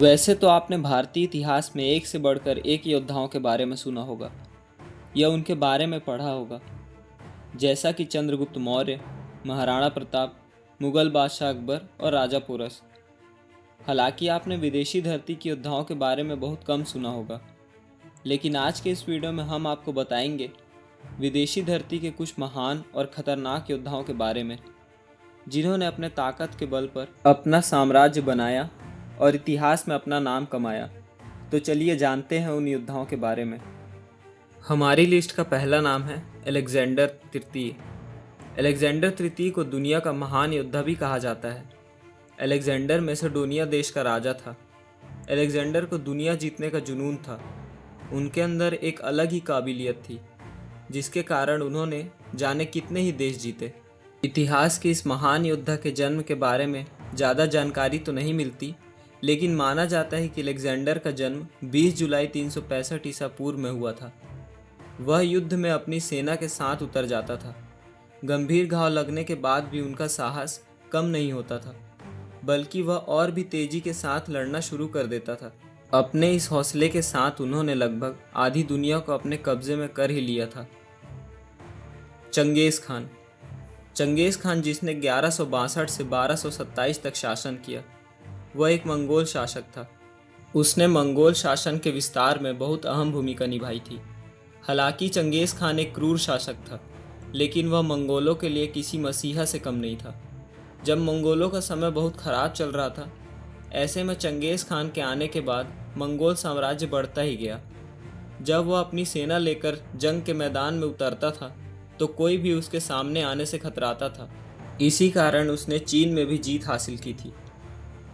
वैसे तो आपने भारतीय इतिहास में एक से बढ़कर एक योद्धाओं के बारे में सुना होगा या उनके बारे में पढ़ा होगा, जैसा कि चंद्रगुप्त मौर्य, महाराणा प्रताप, मुगल बादशाह अकबर और राजा पोरस। हालांकि आपने विदेशी धरती के योद्धाओं के बारे में बहुत कम सुना होगा, लेकिन आज के इस वीडियो में हम आपको बताएंगे विदेशी धरती के कुछ महान और खतरनाक योद्धाओं के बारे में, जिन्होंने अपने ताकत के बल पर अपना साम्राज्य बनाया और इतिहास में अपना नाम कमाया। तो चलिए जानते हैं उन योद्धाओं के बारे में। हमारी लिस्ट का पहला नाम है अलेक्जेंडर तृतीय। अलेक्जेंडर तृतीय को दुनिया का महान योद्धा भी कहा जाता है। अलेक्जेंडर मैसेडोनिया देश का राजा था। अलेक्जेंडर को दुनिया जीतने का जुनून था। उनके अंदर एक अलग ही काबिलियत थी, जिसके कारण उन्होंने जाने कितने ही देश जीते। इतिहास के इस महान योद्धा के जन्म के बारे में ज़्यादा जानकारी तो नहीं मिलती, लेकिन माना जाता है कि अलेक्जेंडर का जन्म 20 जुलाई 365 ईसा पूर्व में हुआ था। वह युद्ध में अपनी सेना के साथ उतर जाता था। गंभीर घाव लगने के बाद भी उनका साहस कम नहीं होता था, बल्कि वह और भी तेजी के साथ लड़ना शुरू कर देता था। अपने इस हौसले के साथ उन्होंने लगभग आधी दुनिया को अपने कब्जे में कर ही लिया था। चंगेज़ खान। चंगेज़ खान, जिसने 1162 से 1227 तक शासन किया, वह एक मंगोल शासक था। उसने मंगोल शासन के विस्तार में बहुत अहम भूमिका निभाई थी। हालांकि चंगेज़ खान एक क्रूर शासक था, लेकिन वह मंगोलों के लिए किसी मसीहा से कम नहीं था। जब मंगोलों का समय बहुत खराब चल रहा था, ऐसे में चंगेज़ खान के आने के बाद मंगोल साम्राज्य बढ़ता ही गया। जब वह अपनी सेना लेकर जंग के मैदान में उतरता था, तो कोई भी उसके सामने आने से खतराता था। इसी कारण उसने चीन में भी जीत हासिल की थी।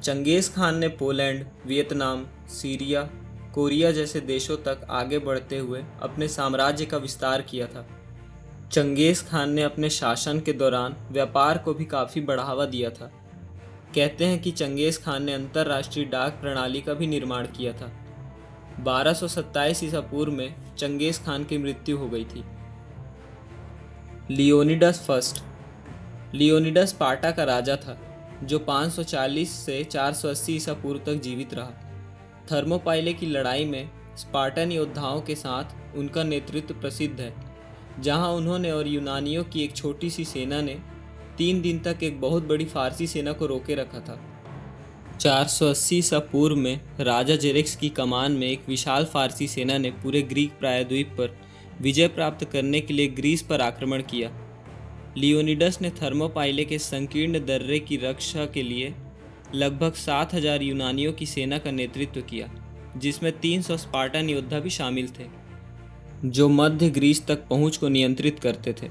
चंगेज़ खान ने पोलैंड, वियतनाम, सीरिया, कोरिया जैसे देशों तक आगे बढ़ते हुए अपने साम्राज्य का विस्तार किया था। चंगेज़ खान ने अपने शासन के दौरान व्यापार को भी काफ़ी बढ़ावा दिया था। कहते हैं कि चंगेज़ खान ने अंतर्राष्ट्रीय डाक प्रणाली का भी निर्माण किया था। 1227 ईसा पूर्व में चंगेज़ खान की मृत्यु हो गई थी। Leonidas first. लियोनिडस स्पार्टा का राजा था, जो 540 से 480 ईसा पूर्व तक जीवित रहा। थर्मोपाइले की लड़ाई में स्पार्टन योद्धाओं के साथ उनका नेतृत्व प्रसिद्ध है, जहां उन्होंने और यूनानियों की एक छोटी सी सेना ने 3 दिन तक एक बहुत बड़ी फारसी सेना को रोके रखा था। 480 ईसा पूर्व में राजा जेरेक्स की कमान में एक विशाल फारसी सेना ने पूरे ग्रीक प्रायद्वीप पर विजय प्राप्त करने के लिए ग्रीस पर आक्रमण किया। लियोनिडस ने थर्मोपाइले के संकीर्ण दर्रे की रक्षा के लिए लगभग 7000 यूनानियों की सेना का नेतृत्व किया, जिसमें 300 स्पार्टन योद्धा भी शामिल थे, जो मध्य ग्रीस तक पहुंच को नियंत्रित करते थे।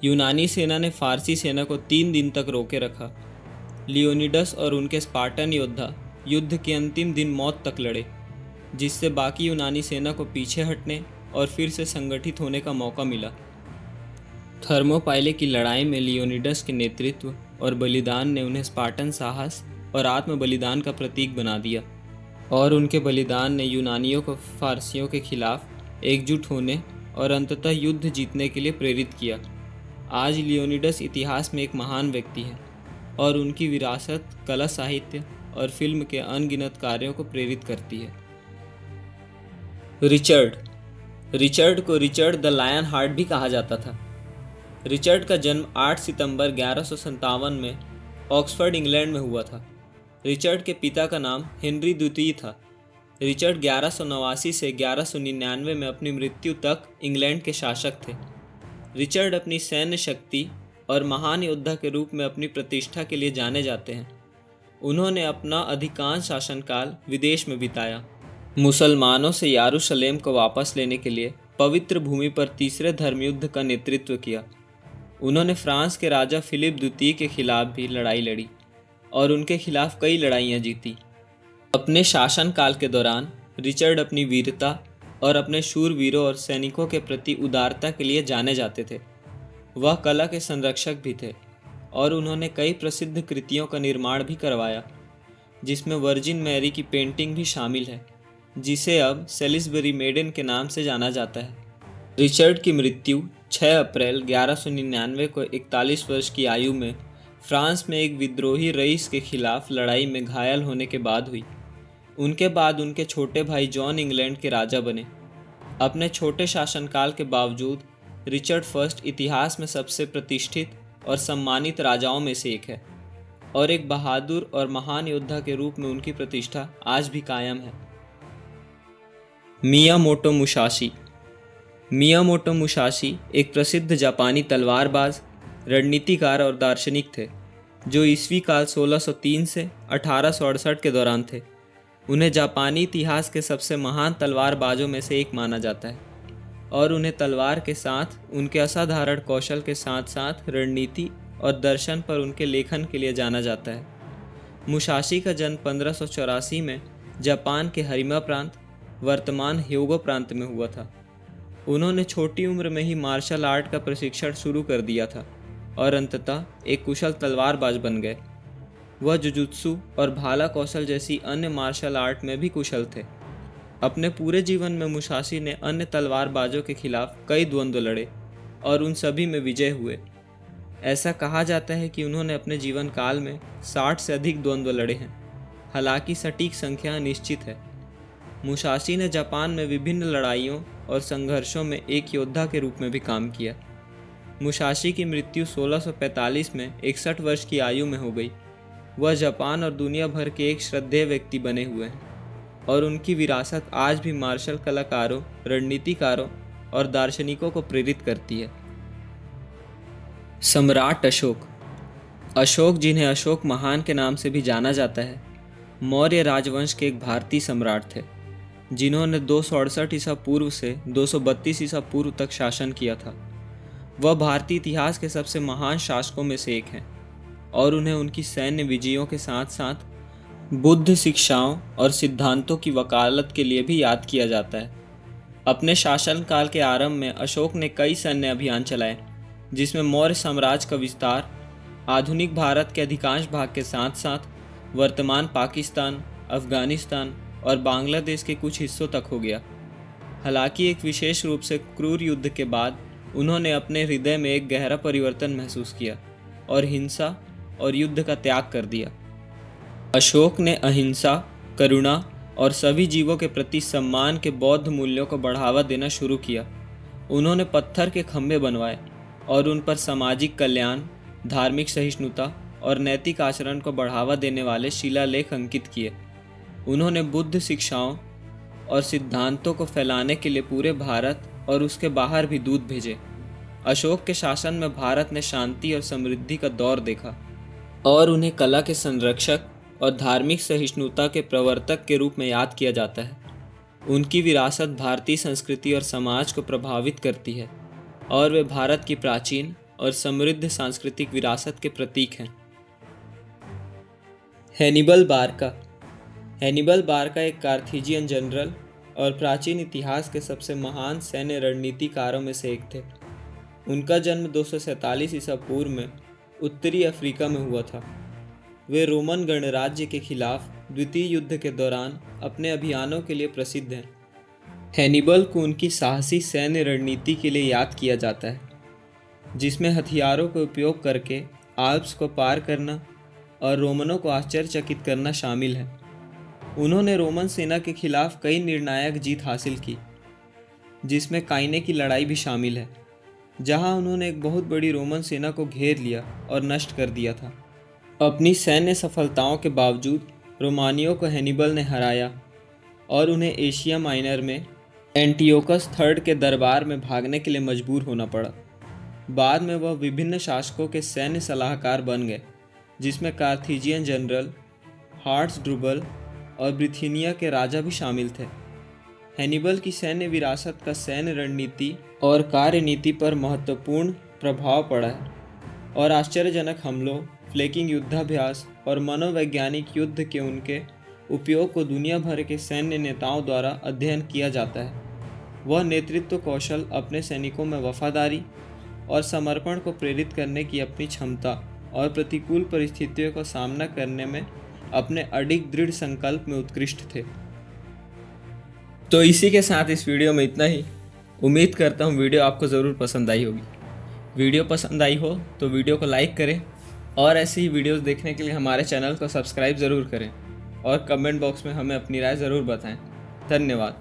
यूनानी सेना ने फारसी सेना को 3 दिन तक रोके रखा। लियोनिडस और उनके स्पार्टन योद्धा युद्ध के अंतिम दिन मौत तक लड़े, जिससे बाकी यूनानी सेना को पीछे हटने और फिर से संगठित होने का मौका मिला। थर्मोपाइले की लड़ाई में लियोनिडस के नेतृत्व और बलिदान ने उन्हें स्पार्टन साहस और आत्म बलिदान का प्रतीक बना दिया, और उनके बलिदान ने यूनानियों को फारसियों के खिलाफ एकजुट होने और अंततः युद्ध जीतने के लिए प्रेरित किया। आज लियोनिडस इतिहास में एक महान व्यक्ति है, और उनकी विरासत कला, साहित्य और फिल्म के अनगिनत कार्यों को प्रेरित करती है। रिचर्ड को रिचर्ड द लायन हार्ट भी कहा जाता था। रिचर्ड का जन्म 8 सितंबर 1157 में ऑक्सफोर्ड, इंग्लैंड में हुआ था। रिचर्ड के पिता का नाम हेनरी द्वितीय था। रिचर्ड 1189 से 1199 में अपनी मृत्यु तक इंग्लैंड के शासक थे। रिचर्ड अपनी सैन्य शक्ति और महान योद्धा के रूप में अपनी प्रतिष्ठा के लिए जाने जाते हैं। उन्होंने अपना अधिकांश शासनकाल विदेश में बिताया। मुसलमानों से यरूशलेम को वापस लेने के लिए पवित्र भूमि पर तीसरे धर्मयुद्ध का नेतृत्व किया। उन्होंने फ्रांस के राजा फिलिप द्वितीय के खिलाफ भी लड़ाई लड़ी और उनके खिलाफ कई लड़ाइयाँ जीती। अपने शासनकाल के दौरान रिचर्ड अपनी वीरता और अपने शूरवीरों और सैनिकों के प्रति उदारता के लिए जाने जाते थे। वह कला के संरक्षक भी थे, और उन्होंने कई प्रसिद्ध कृतियों का निर्माण भी करवाया, जिसमें वर्जिन मैरी की पेंटिंग भी शामिल है, जिसे अब सेलिसबरी मेडन के नाम से जाना जाता है। रिचर्ड की मृत्यु 6 अप्रैल 1199 को 41 वर्ष की आयु में फ्रांस में एक विद्रोही रईस के खिलाफ लड़ाई में घायल होने के बाद हुई। उनके बाद उनके छोटे भाई जॉन इंग्लैंड के राजा बने। अपने छोटे शासनकाल के बावजूद रिचर्ड फर्स्ट इतिहास में सबसे प्रतिष्ठित और सम्मानित राजाओं में से एक है और एक बहादुर और महान योद्धा के रूप में उनकी प्रतिष्ठा आज भी कायम है। Miyamoto Musashi. मियामोटो मुसाशी एक प्रसिद्ध जापानी तलवारबाज, रणनीतिकार और दार्शनिक थे जो ईस्वी काल 1603 से 1868 के दौरान थे। उन्हें जापानी इतिहास के सबसे महान तलवारबाजों में से एक माना जाता है और उन्हें तलवार के साथ उनके असाधारण कौशल के साथ साथ रणनीति और दर्शन पर उनके लेखन के लिए जाना जाता है। मुसाशी का जन्म 1584 में जापान के हरिमा प्रांत, वर्तमान ह्योगो प्रांत में हुआ था। उन्होंने छोटी उम्र में ही मार्शल आर्ट का प्रशिक्षण शुरू कर दिया था और अंततः एक कुशल तलवारबाज बन गए। वह जुजुत्सु और भाला कौशल जैसी अन्य मार्शल आर्ट में भी कुशल थे। अपने पूरे जीवन में मुसाशी ने अन्य तलवारबाजों के खिलाफ कई द्वंद्व लड़े और उन सभी में विजय हुए। ऐसा कहा जाता है कि उन्होंने अपने जीवन काल में 60 से अधिक द्वंद्व लड़े हैं, हालांकि सटीक संख्या निश्चित है। मुसाशी ने जापान में विभिन्न लड़ाइयों और संघर्षों में एक योद्धा के रूप में भी काम किया। मुसाशी की मृत्यु 1645 में 61 वर्ष की आयु में हो गई। वह जापान और दुनिया भर के एक श्रद्धेय व्यक्ति बने हुए हैं और उनकी विरासत आज भी मार्शल कलाकारों, रणनीतिकारों और दार्शनिकों को प्रेरित करती है। सम्राट अशोक। अशोक, जिन्हें अशोक महान के नाम से भी जाना जाता है, मौर्य राजवंश के एक भारतीय सम्राट थे जिन्होंने 268 ईसा पूर्व से 232 ईसा पूर्व तक शासन किया था। वह भारतीय इतिहास के सबसे महान शासकों में से एक हैं और उन्हें उनकी सैन्य विजयों के साथ साथ बुद्ध शिक्षाओं और सिद्धांतों की वकालत के लिए भी याद किया जाता है। अपने शासनकाल के आरंभ में अशोक ने कई सैन्य अभियान चलाए जिसमें मौर्य साम्राज्य का विस्तार आधुनिक भारत के अधिकांश भाग के साथ साथ वर्तमान पाकिस्तान, अफगानिस्तान और बांग्लादेश के कुछ हिस्सों तक हो गया। हालांकि एक विशेष रूप से क्रूर युद्ध के बाद उन्होंने अपने हृदय में एक गहरा परिवर्तन महसूस किया और हिंसा और युद्ध का त्याग कर दिया। अशोक ने अहिंसा, करुणा और सभी जीवों के प्रति सम्मान के बौद्ध मूल्यों को बढ़ावा देना शुरू किया। उन्होंने पत्थर के खंभे बनवाए और उन पर सामाजिक कल्याण, धार्मिक सहिष्णुता और नैतिक आचरण को बढ़ावा देने वाले शिलालेख अंकित किए। उन्होंने बुद्ध शिक्षाओं और सिद्धांतों को फैलाने के लिए पूरे भारत और उसके बाहर भी दूत भेजे। अशोक के शासन में भारत ने शांति और समृद्धि का दौर देखा और उन्हें कला के संरक्षक और धार्मिक सहिष्णुता के प्रवर्तक के रूप में याद किया जाता है। उनकी विरासत भारतीय संस्कृति और समाज को प्रभावित करती है और वे भारत की प्राचीन और समृद्ध सांस्कृतिक विरासत के प्रतीक हैं। हैनिबल बारका। हैनिबल बारका एक कार्थीजियन जनरल और प्राचीन इतिहास के सबसे महान सैन्य रणनीतिकारों में से एक थे। उनका जन्म 247 ईसा पूर्व में उत्तरी अफ्रीका में हुआ था। वे रोमन गणराज्य के खिलाफ द्वितीय युद्ध के दौरान अपने अभियानों के लिए प्रसिद्ध हैं। हैनिबल को उनकी साहसी सैन्य रणनीति के लिए याद किया जाता है, जिसमें हथियारों का उपयोग करके आल्प्स को पार करना और रोमनों को आश्चर्यचकित करना शामिल है। उन्होंने रोमन सेना के खिलाफ कई निर्णायक जीत हासिल की, जिसमें काइने की लड़ाई भी शामिल है, जहां उन्होंने एक बहुत बड़ी रोमन सेना को घेर लिया और नष्ट कर दिया था। अपनी सैन्य सफलताओं के बावजूद रोमानियों को हैनिबल ने हराया और उन्हें एशिया माइनर में एंटियोकस III के दरबार में भागने के लिए मजबूर होना पड़ा। बाद में वह विभिन्न शासकों के सैन्य सलाहकार बन गए, जिसमें कार्थीजियन जनरल हार्ट्सड्रुबल और ब्रिथानिया के राजा भी शामिल थे। हैनिबल की सैन्य विरासत का सैन्य रणनीति और कार्यनीति पर महत्वपूर्ण प्रभाव पड़ा है और आश्चर्यजनक हमलों, फ्लैंकिंग युद्धाभ्यास और मनोवैज्ञानिक युद्ध के उनके उपयोग को दुनिया भर के सैन्य नेताओं द्वारा अध्ययन किया जाता है। वह नेतृत्व कौशल, अपने सैनिकों में वफादारी और समर्पण को प्रेरित करने की अपनी क्षमता और प्रतिकूल परिस्थितियों का सामना करने में अपने अडिग दृढ़ संकल्प में उत्कृष्ट थे। तो इसी के साथ इस वीडियो में इतना ही। उम्मीद करता हूँ वीडियो आपको ज़रूर पसंद आई होगी। वीडियो पसंद आई हो तो वीडियो को लाइक करें और ऐसी ही वीडियोस देखने के लिए हमारे चैनल को सब्सक्राइब ज़रूर करें। और कमेंट बॉक्स में हमें अपनी राय ज़रूर बताएं। धन्यवाद।